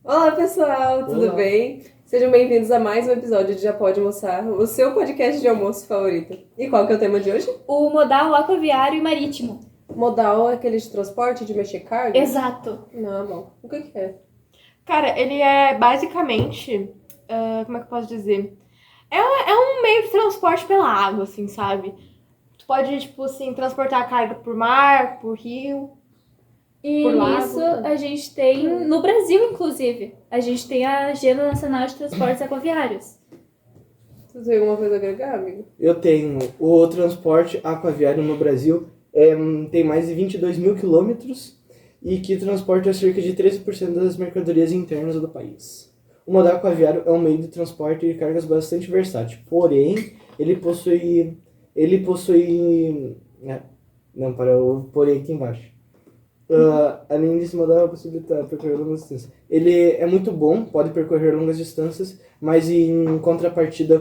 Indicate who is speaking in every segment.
Speaker 1: Olá, pessoal, tudo
Speaker 2: Olá.
Speaker 1: bem? Sejam bem-vindos a mais um episódio de Já Pode Almoçar, o seu podcast de almoço favorito. E qual que é o tema de hoje?
Speaker 3: O modal aquaviário e marítimo.
Speaker 1: Modal é aquele de transporte, de mexer carga?
Speaker 3: Exato.
Speaker 1: Não, bom. O que é?
Speaker 4: Cara, ele é basicamente, como é que eu posso dizer? É um meio de transporte pela água, assim, sabe? Tu pode, tipo assim, transportar a carga por mar, por rio.
Speaker 3: E
Speaker 4: Por lago,
Speaker 3: nisso
Speaker 4: né?
Speaker 3: a gente tem, no Brasil inclusive, a gente tem a Agenda Nacional de Transportes Aquaviários.
Speaker 1: Você tem alguma coisa a agregar, amigo?
Speaker 2: Eu tenho o transporte aquaviário no Brasil, tem mais de 22 mil quilômetros e que transporta cerca de 13% das mercadorias internas do país. O modal aquaviário é um meio de transporte de cargas bastante versátil, porém, ele possui... Não, para o porém aqui embaixo. Além desse modal, possibilitar percorrer longas distâncias. Ele é muito bom, pode percorrer longas distâncias, mas em contrapartida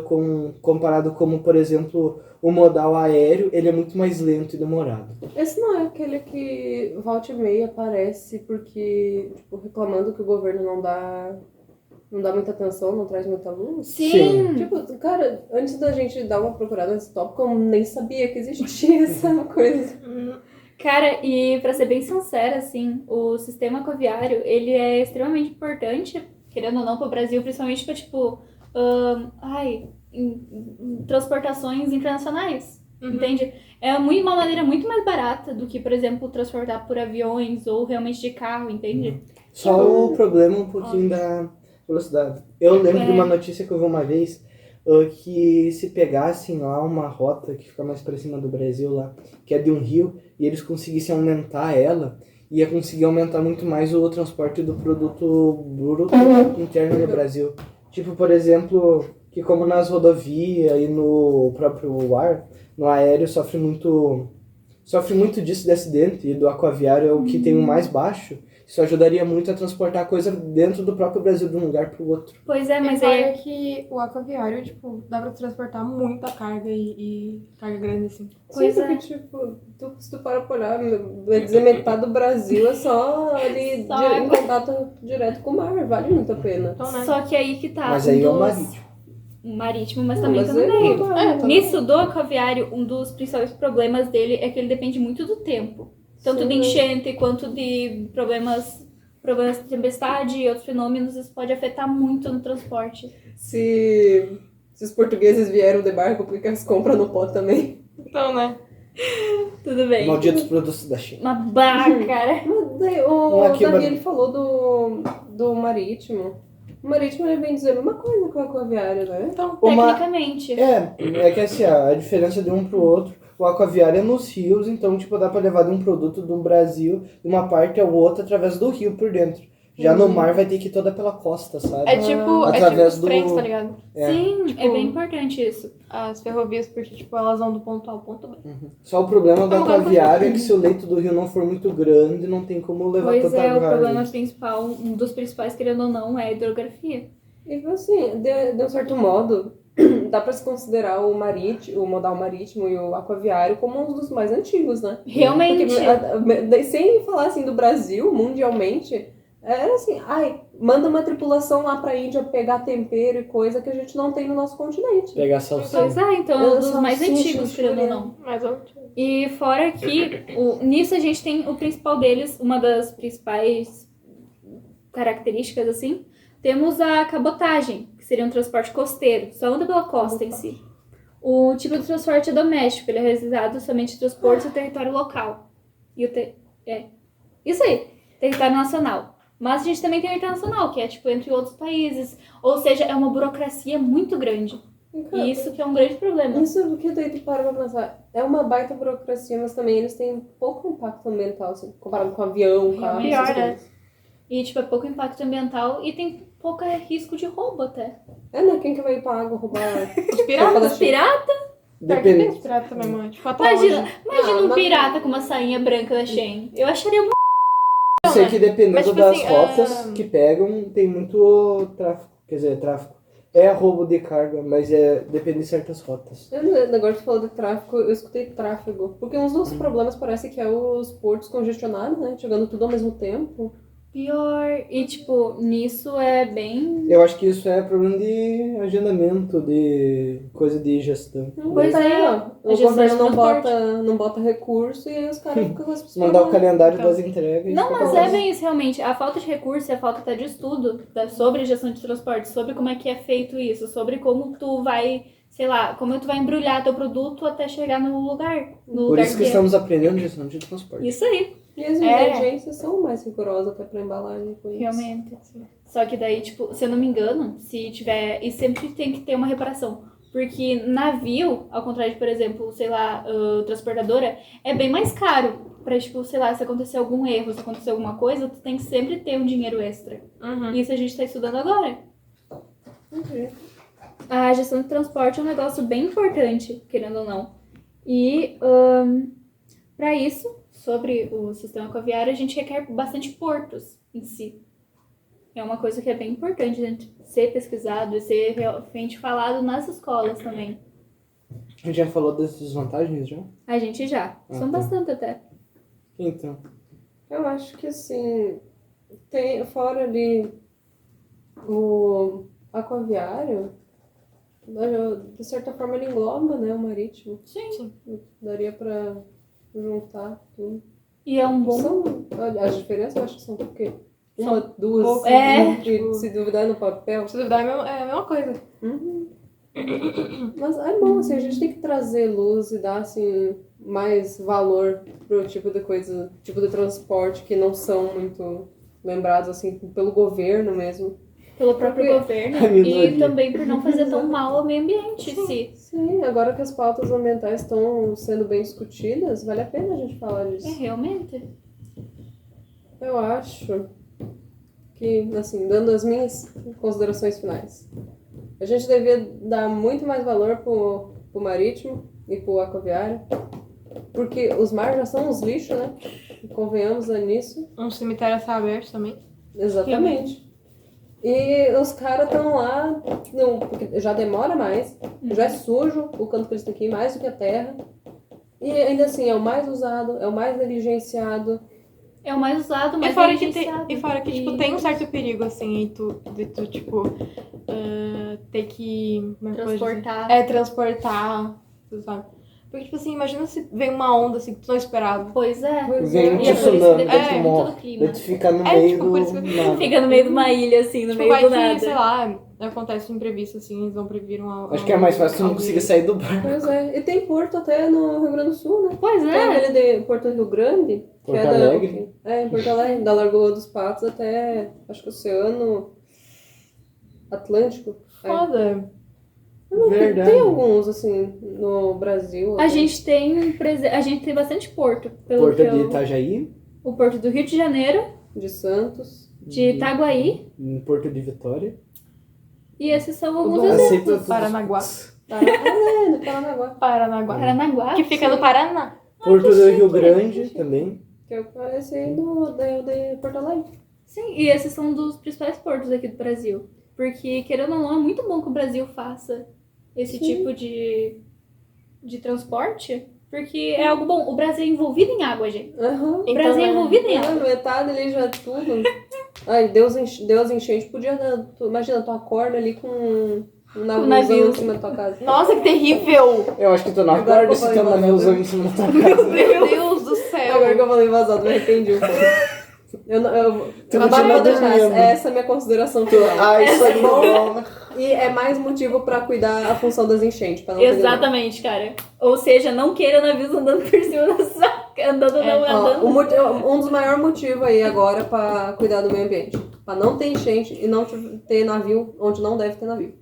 Speaker 2: comparado como, por exemplo, o modal aéreo, ele é muito mais lento e demorado.
Speaker 1: Esse não é aquele que volta e meia aparece porque, tipo, reclamando que o governo não dá muita atenção, não traz muita luz?
Speaker 3: Sim.
Speaker 1: Tipo, cara, antes da gente dar uma procurada nesse tópico, eu nem sabia que existia essa coisa.
Speaker 3: Cara, e pra ser bem sincera, assim, o sistema aquaviário, ele é extremamente importante, querendo ou não, pro Brasil, principalmente pra, tipo, transportações internacionais, entende? É uma maneira muito mais barata do que, por exemplo, transportar por aviões ou realmente de carro, entende?
Speaker 2: Só o problema um pouquinho da velocidade. Eu lembro de uma notícia que eu vi uma vez, que se pegassem lá uma rota que fica mais para cima do Brasil lá, que é de um rio, e eles conseguissem aumentar ela, ia conseguir aumentar muito mais o transporte do produto bruto interno no Brasil. Tipo, por exemplo, que como nas rodovias e no próprio ar, no aéreo sofre muito disso de acidente, e do aquaviário é o que tem o mais baixo. Isso ajudaria muito a transportar coisa dentro do próprio Brasil, de um lugar para o outro.
Speaker 3: Pois é, mas
Speaker 4: Mas
Speaker 3: aí
Speaker 4: é que o aquaviário, tipo, dá pra transportar muita carga e carga grande, assim.
Speaker 3: Pois
Speaker 1: Sim,
Speaker 3: é.
Speaker 1: porque, tipo, se tu para pra olhar, vai dizer metade do Brasil é só ali
Speaker 3: Só
Speaker 1: em contato direto com o mar, vale muito a pena.
Speaker 4: Então, né?
Speaker 3: Só que aí que tá.
Speaker 2: Mas aí é o marítimo.
Speaker 3: Marítimo, mas
Speaker 1: Não,
Speaker 3: também
Speaker 1: mas
Speaker 3: tá no
Speaker 1: é
Speaker 3: meio.
Speaker 1: normal, tá
Speaker 3: Nisso do aquaviário, um dos principais problemas dele é que ele depende muito do tempo. Tanto de
Speaker 1: Sim.
Speaker 3: enchente quanto de problemas de tempestade e outros fenômenos, isso pode afetar muito no transporte.
Speaker 1: Se os portugueses vieram de barco, por que eles compram no pó também?
Speaker 4: Então, né?
Speaker 3: Tudo bem.
Speaker 2: Malditos produtos da China.
Speaker 3: Uma barra, cara.
Speaker 1: Mas daí, o
Speaker 2: Aqui,
Speaker 1: Davi,
Speaker 2: mas-
Speaker 1: ele falou do marítimo. O marítimo é bem dizer a mesma coisa que o aquaviário, né?
Speaker 4: Então,
Speaker 3: Tecnicamente.
Speaker 2: É que assim, a diferença de um pro outro, o aquaviário é nos rios, então tipo, dá pra levar de um produto do Brasil de uma parte a outra através do rio por dentro. Já no mar vai ter que ir toda pela costa, sabe?
Speaker 4: é tipo
Speaker 2: Através
Speaker 4: os
Speaker 2: do-
Speaker 4: trens, tá ligado?
Speaker 2: É.
Speaker 3: Sim,
Speaker 4: Tipo,
Speaker 3: é bem importante isso.
Speaker 4: As ferrovias, porque, tipo, elas vão do ponto A ao ponto B.
Speaker 2: Só o problema do
Speaker 4: É uma coisa
Speaker 2: aquaviário é que se o leito do rio não for muito grande, não tem como levar
Speaker 3: Pois
Speaker 2: tanta
Speaker 3: é, o
Speaker 2: carga.
Speaker 3: problema principal, um dos principais, querendo ou não, é a hidrografia.
Speaker 1: E assim, de um certo modo, dá pra se considerar o modal marítimo e o aquaviário como um dos mais antigos, né?
Speaker 3: Realmente.
Speaker 1: Porque, sem falar assim do Brasil, mundialmente, era assim, manda uma tripulação lá pra Índia pegar tempero e coisa que a gente não tem no nosso continente.
Speaker 2: Pegar salsicha.
Speaker 3: Pois é, então é um dos mais
Speaker 1: Salsicha,
Speaker 3: antigos, querendo ou
Speaker 1: churrasco.
Speaker 3: não.
Speaker 4: Mas eu...
Speaker 3: E fora que, nisso a gente tem o principal deles, uma das principais características, assim, temos a cabotagem, que seria um transporte costeiro, só anda pela costa em si. O tipo de transporte é doméstico, ele é realizado somente em transportes do território local. E isso aí, território nacional. Mas a gente também tem o internacional, que é tipo entre outros países. Ou seja, é uma burocracia muito grande. E isso que é um grande problema.
Speaker 1: Isso que daí tu para pra pensar. É uma baita burocracia, mas também eles têm pouco impacto ambiental, assim, comparado com avião, carro,
Speaker 3: Realmente.
Speaker 1: essas
Speaker 4: Pior, né?
Speaker 1: coisas.
Speaker 3: E tipo, é pouco impacto ambiental e tem pouco risco de roubo até.
Speaker 1: É, né? Quem que vai ir pra água roubar?
Speaker 4: Os piratas?
Speaker 3: Os piratas?
Speaker 4: Pior que tem
Speaker 2: Depende.
Speaker 4: os piratas também, mano. Tipo, até
Speaker 3: Imagina
Speaker 4: hoje.
Speaker 3: um
Speaker 1: mas-
Speaker 3: pirata com uma sainha branca da Shein. Eu acharia muito.
Speaker 2: Eu sei que dependendo
Speaker 4: Mas, tipo
Speaker 2: das
Speaker 4: assim,
Speaker 2: rotas que pegam, tem muito tráfico. Quer dizer, tráfico. É roubo de carga, mas depende de certas rotas.
Speaker 1: Agora tu falou de tráfego, eu escutei tráfego. Porque um dos nossos problemas parece que é os portos congestionados, né? Chegando tudo ao mesmo tempo.
Speaker 3: Pior. E, tipo, nisso é bem...
Speaker 2: Eu acho que isso é problema de agendamento, de coisa de gestão.
Speaker 3: Pois é,
Speaker 1: ó,
Speaker 3: a
Speaker 1: o
Speaker 3: gestão
Speaker 1: governo
Speaker 3: de
Speaker 1: não
Speaker 3: transporte.
Speaker 1: não bota recurso e aí os caras ficam com as
Speaker 2: Mandar o calendário
Speaker 4: Então.
Speaker 2: das entregas.
Speaker 3: Não,
Speaker 2: e
Speaker 3: mas
Speaker 2: fica
Speaker 3: é
Speaker 2: lá.
Speaker 3: bem isso, realmente. A falta de recurso e a falta até de estudo sobre gestão de transporte, sobre como é que é feito isso, sobre como tu vai, sei lá, como tu vai embrulhar teu produto até chegar no lugar. No
Speaker 2: Por
Speaker 3: lugar
Speaker 2: isso que
Speaker 3: é.
Speaker 2: estamos aprendendo gestão de transporte.
Speaker 3: Isso aí,
Speaker 1: E as ingrediências são mais rigorosas até pra embalagem com isso.
Speaker 3: realmente. Só que daí, tipo, se eu não me engano, se tiver. E sempre tem que ter uma reparação. Porque navio, ao contrário de, por exemplo, sei lá, transportadora, é bem mais caro. Pra, tipo, sei lá, se acontecer algum erro, se acontecer alguma coisa, tu tem que sempre ter um dinheiro extra.
Speaker 4: Uhum.
Speaker 3: Isso a gente tá estudando agora.
Speaker 1: Entendi.
Speaker 3: A gestão de transporte é um negócio bem importante, querendo ou não. E, para isso, sobre o sistema aquaviário, a gente requer bastante portos em si. É uma coisa que é bem importante a gente ser pesquisado e ser realmente falado nas escolas também.
Speaker 2: A gente já falou das desvantagens já?
Speaker 3: A gente já. São
Speaker 2: tá.
Speaker 3: bastante até.
Speaker 2: Então.
Speaker 1: Eu acho que assim, tem fora ali o aquaviário, de certa forma ele engloba, né, o marítimo.
Speaker 3: Sim.
Speaker 1: Daria pra juntar tudo.
Speaker 3: E é um bom...
Speaker 1: São, as diferenças eu acho que são o quê?
Speaker 3: São
Speaker 1: Uma, duas,
Speaker 3: É.
Speaker 1: se duvidar no papel.
Speaker 4: Se duvidar, é a mesma coisa.
Speaker 1: Uhum. Mas é bom, assim, a gente tem que trazer luz e dar, assim, mais valor pro tipo de coisa, tipo de transporte que não são muito lembrados, assim, pelo governo mesmo.
Speaker 3: Pelo próprio
Speaker 1: Porque-
Speaker 3: governo
Speaker 2: A minoria.
Speaker 3: e também por não fazer tão mal ao meio ambiente em si.
Speaker 1: Sim, agora que as pautas ambientais estão sendo bem discutidas, vale a pena a gente falar
Speaker 3: É,
Speaker 1: disso.
Speaker 3: realmente.
Speaker 1: Eu acho que, assim, dando as minhas considerações finais, a gente devia dar muito mais valor pro marítimo e pro aquaviário, porque os mares já são uns lixos, né? Convenhamos nisso.
Speaker 4: Um cemitério a céu aberto também.
Speaker 1: Exatamente. E os caras estão lá, não, porque já demora mais, já é sujo o canto que eles têm aqui, mais do que a terra. E ainda assim, é o mais usado, é o mais negligenciado.
Speaker 3: É o mais usado,
Speaker 4: E
Speaker 3: mais
Speaker 4: fora que, tem,
Speaker 3: negligenciado.
Speaker 4: e fora que tipo, tem um certo perigo, assim, de tu tipo, ter que... Como é que pode dizer?
Speaker 3: Transportar.
Speaker 4: Transportar, tu sabe? Porque, tipo assim, imagina se vem uma onda, assim, que tu não esperava.
Speaker 3: Pois é.
Speaker 2: Vem um
Speaker 3: E é por isso que
Speaker 2: tsunami,
Speaker 3: depende
Speaker 2: daí tu
Speaker 3: muito
Speaker 2: morre.
Speaker 3: do clima.
Speaker 2: Daí tu fica no
Speaker 4: É,
Speaker 2: meio
Speaker 4: tipo, por isso
Speaker 2: do
Speaker 4: que-
Speaker 2: nada.
Speaker 3: Fica no meio de uma ilha, assim, no
Speaker 4: Tipo,
Speaker 3: meio
Speaker 4: vai
Speaker 3: do
Speaker 4: que,
Speaker 3: nada.
Speaker 4: sei lá, acontece um imprevisto, assim, eles não previram
Speaker 2: Acho que é mais fácil tu não
Speaker 4: alguém.
Speaker 2: conseguir sair do barco.
Speaker 1: Pois é. E tem porto até no Rio Grande do Sul, né?
Speaker 3: Pois
Speaker 1: Tem
Speaker 3: é.
Speaker 1: aquele de Porto Rio Grande, que
Speaker 2: Porto
Speaker 1: é
Speaker 2: Alegre.
Speaker 1: em Porto Alegre, da Lagoa dos Patos até, acho que o Oceano Atlântico.
Speaker 4: Foda.
Speaker 2: Verdade.
Speaker 1: Tem alguns, assim, no Brasil.
Speaker 3: A
Speaker 1: até.
Speaker 3: gente tem a gente tem bastante porto. Pelo
Speaker 2: Porto
Speaker 3: que
Speaker 2: de
Speaker 3: eu...
Speaker 2: Itajaí,
Speaker 3: O porto do Rio de Janeiro,
Speaker 1: De Santos.
Speaker 3: de Itaguaí,
Speaker 2: Porto de Vitória.
Speaker 3: e esses são alguns
Speaker 1: Aceita
Speaker 3: exemplos.
Speaker 2: todos os-
Speaker 4: Paranaguá.
Speaker 1: No Paranaguá.
Speaker 4: Paranaguá.
Speaker 3: Paranaguá.
Speaker 4: Que fica no Paraná.
Speaker 2: Porto do Rio Grande também.
Speaker 1: Que eu conheci aí de Porto Alegre.
Speaker 3: Sim, e esses são dos principais portos aqui do Brasil. Porque, querendo ou não, é muito bom que o Brasil faça esse
Speaker 1: Sim.
Speaker 3: tipo de transporte, porque é algo bom. O Brasil é envolvido em água, gente.
Speaker 1: Aham.
Speaker 3: O Brasil é envolvido em água.
Speaker 1: Metade ali já é tudo. Ai, Deus enchente. Podia dar. Imagina, tu acorda ali com um
Speaker 3: navio.
Speaker 1: navio em cima da tua casa.
Speaker 4: Nossa, que terrível!
Speaker 2: Eu acho que tu não
Speaker 1: Agora
Speaker 2: acorda
Speaker 1: que eu
Speaker 2: se
Speaker 1: falei
Speaker 2: teu
Speaker 1: vazado.
Speaker 2: naviozão em cima da tua casa.
Speaker 4: Meu Deus do céu!
Speaker 1: Agora que eu falei vazado, me arrependi um pouco. Eu
Speaker 2: Tu
Speaker 1: mas
Speaker 2: continua
Speaker 1: vou deixar.
Speaker 2: dormindo.
Speaker 1: Essa é a minha consideração final.
Speaker 2: Ah, isso é bom.
Speaker 1: E é mais motivo pra cuidar a função das enchentes. Pra não ter
Speaker 3: Exatamente, cara. Ou seja, não queira navios andando por cima da sua... Andando, não,
Speaker 1: nenhum. Ó,
Speaker 3: andando.
Speaker 1: um dos maiores motivos aí agora pra cuidar do meio ambiente. Pra não ter enchente e não ter navio onde não deve ter navio.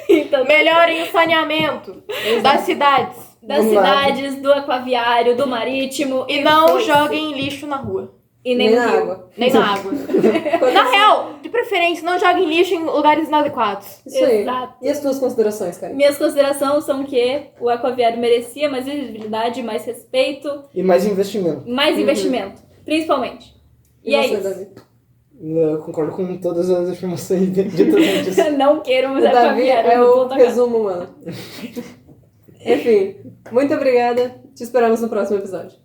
Speaker 3: Então,
Speaker 4: Melhorem o saneamento das cidades.
Speaker 3: das
Speaker 2: Vamos lá.
Speaker 3: cidades, do aquaviário, do marítimo.
Speaker 4: E não
Speaker 3: foi-se.
Speaker 4: joguem lixo na rua.
Speaker 3: E nem,
Speaker 1: Nem
Speaker 3: no
Speaker 1: na
Speaker 3: rio.
Speaker 1: água.
Speaker 4: Nem na água. Na real, de preferência, não joguem lixo em lugares inadequados.
Speaker 1: Isso aí.
Speaker 3: Exato.
Speaker 1: E as tuas considerações, Karen?
Speaker 3: Minhas considerações são que o aquaviário merecia mais visibilidade, mais respeito,
Speaker 2: E mais investimento.
Speaker 3: mais investimento, principalmente. E é
Speaker 1: você,
Speaker 3: isso.
Speaker 1: Davi?
Speaker 2: Eu concordo com todas as afirmações ditas antes.
Speaker 3: Não queremos
Speaker 1: O Davi
Speaker 3: aquaviário
Speaker 1: é
Speaker 3: no
Speaker 1: o
Speaker 3: ponto H.
Speaker 1: resumo, mano. Enfim, muito obrigada. Te esperamos no próximo episódio.